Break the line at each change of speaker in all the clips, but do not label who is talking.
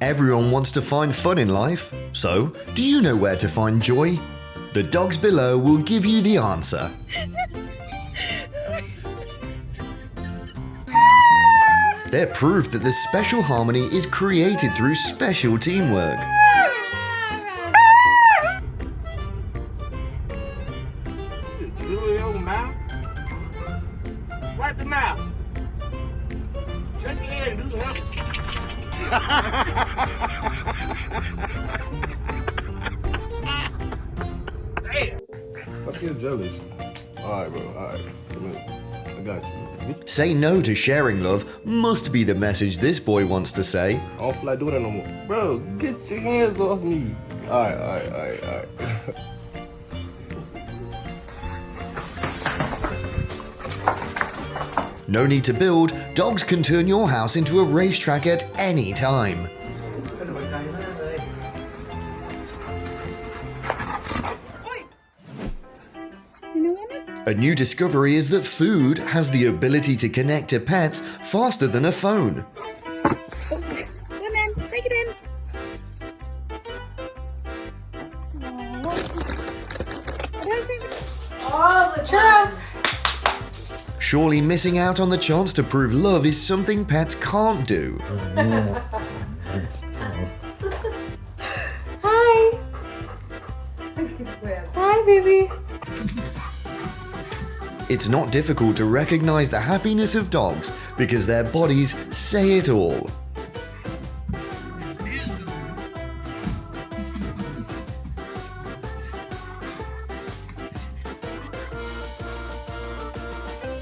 Everyone wants to find fun in life. So, do you know where to find joy? The dogs below will give you the answer. They're proof that this special harmony is created through special teamwork.
Wipe the mouth. Shake your head and do the Damn.
I feel jealous. Alright, bro. Alright. Come here. I got you.
Say no to sharing love must be the message this boy wants to say.
I don't feel like doing that no more. Bro, get your hands off me. Alright.
No need to build, dogs can turn your house into a racetrack at any time. A new discovery is that food has the ability to connect to pets faster than a phone.
Go then, take it in. Oh, the churro.
Surely missing out on the chance to prove love is something pets can't do.
Hi. Hi, baby.
It's not difficult to recognize the happiness of dogs because their bodies say it all.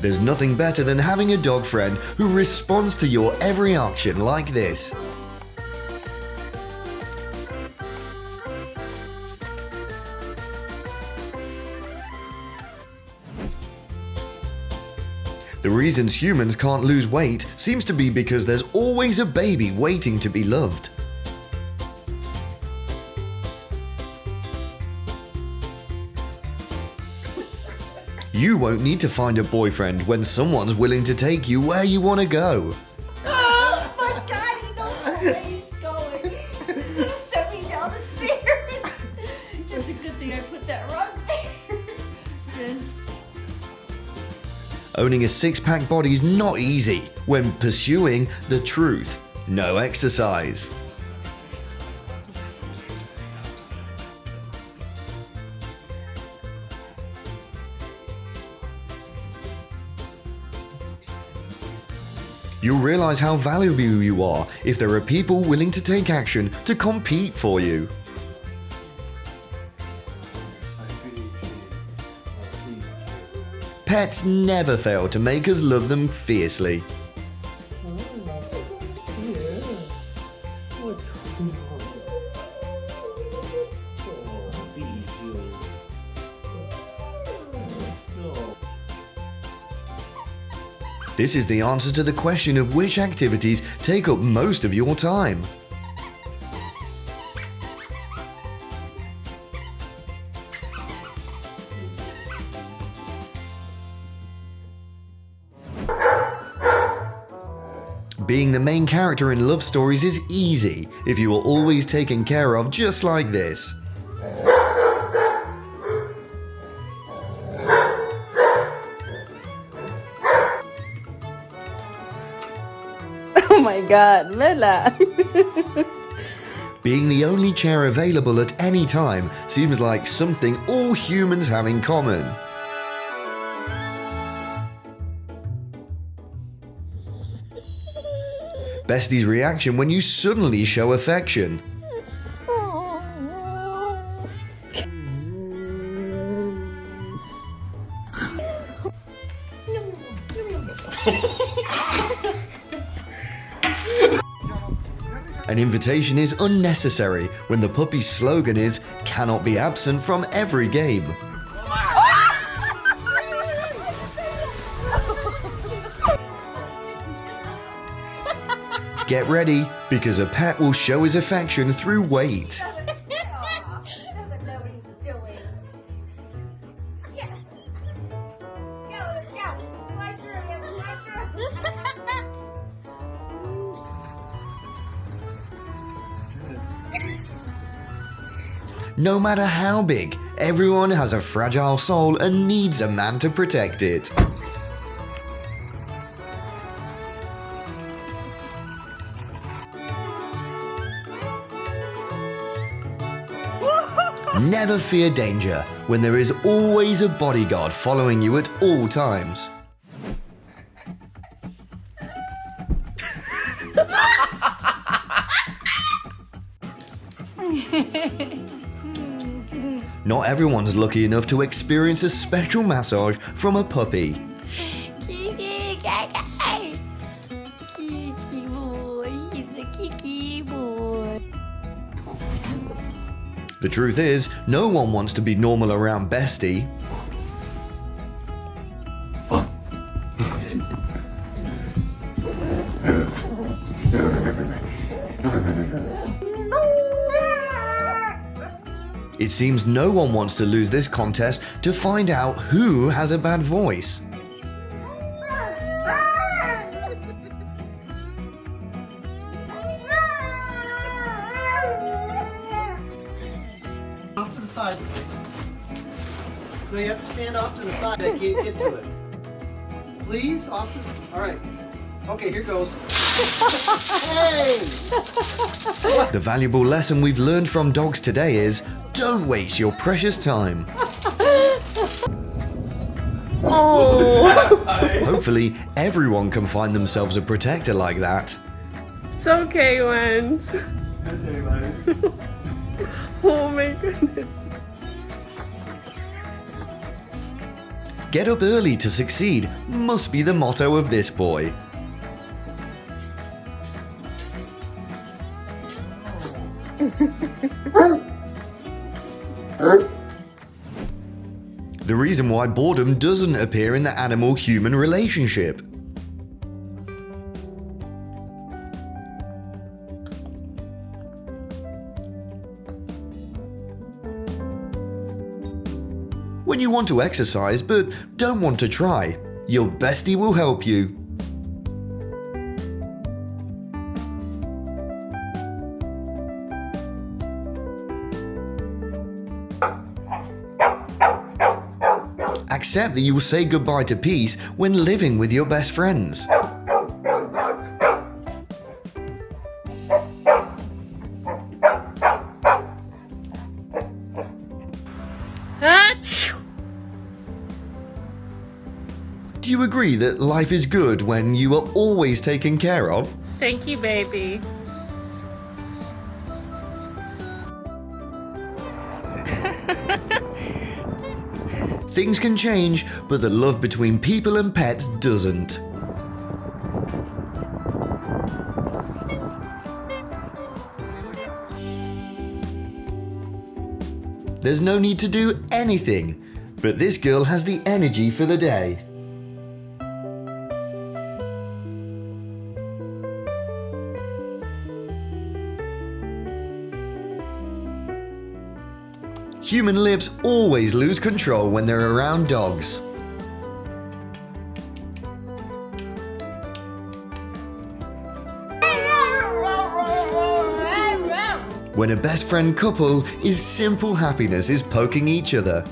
There's nothing better than having a dog friend who responds to your every action like this. The reasons humans can't lose weight seems to be because there's always a baby waiting to be loved. You won't need to find a boyfriend when someone's willing to take you where you want to go.
Oh my God, he knows where he's going. He's gonna send me down the stairs. It's a good thing I put that rug there. Good.
Owning a six-pack body is not easy when pursuing the truth. No exercise. You'll realize how valuable you are if there are people willing to take action to compete for you. Pets never fail to make us love them fiercely. This is the answer to the question of which activities take up most of your time. Being the main character in love stories is easy if you are always taken care of just like this.
Oh my God, Lila.
Being the only chair available at any time seems like something all humans have in common. Bestie's reaction when you suddenly show affection. An invitation is unnecessary when the puppy's slogan is "cannot be absent from every game." Get ready, because a pet will show his affection through weight.
Doesn't know what he's doing. Yeah. Go. Slide through him. Slide through.
no matter how big, everyone has a fragile soul and needs a man to protect it. Never fear danger when there is always a bodyguard following you at all times. Not everyone's lucky enough to experience a special massage from a puppy.
Kiki, Kiki. Kiki boy. He's a Kiki boy.
The truth is, no one wants to be normal around Bestie. It seems no one wants to lose this contest to find out who has a bad voice.
Off to the side, please. No, you have to stand off to the side. I can't get to it. Please, off to. All right. Okay, here goes. Hey!
The valuable lesson we've learned from dogs today is, don't waste your precious time. Hopefully, everyone can find themselves a protector like that.
It's okay, Wens. Oh my goodness.
Get up early to succeed must be the motto of this boy. The reason why boredom doesn't appear in the animal-human relationship. When you want to exercise but don't want to try, your bestie will help you. Accept that you will say goodbye to peace when living with your best friends.
Achoo!
Do you agree that life is good when you are always taken care of?
Thank you, baby.
Things can change, but the love between people and pets doesn't. There's no need to do anything, but this girl has the energy for the day. Human lips always lose control when they're around dogs. When a best friend couple is simple happiness is poking each other.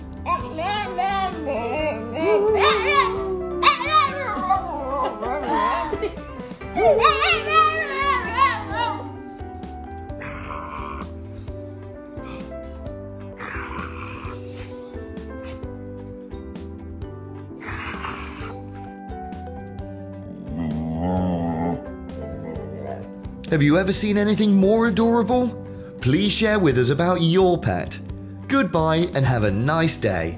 Have you ever seen anything more adorable? Please share with us about your pet. Goodbye and have a nice day.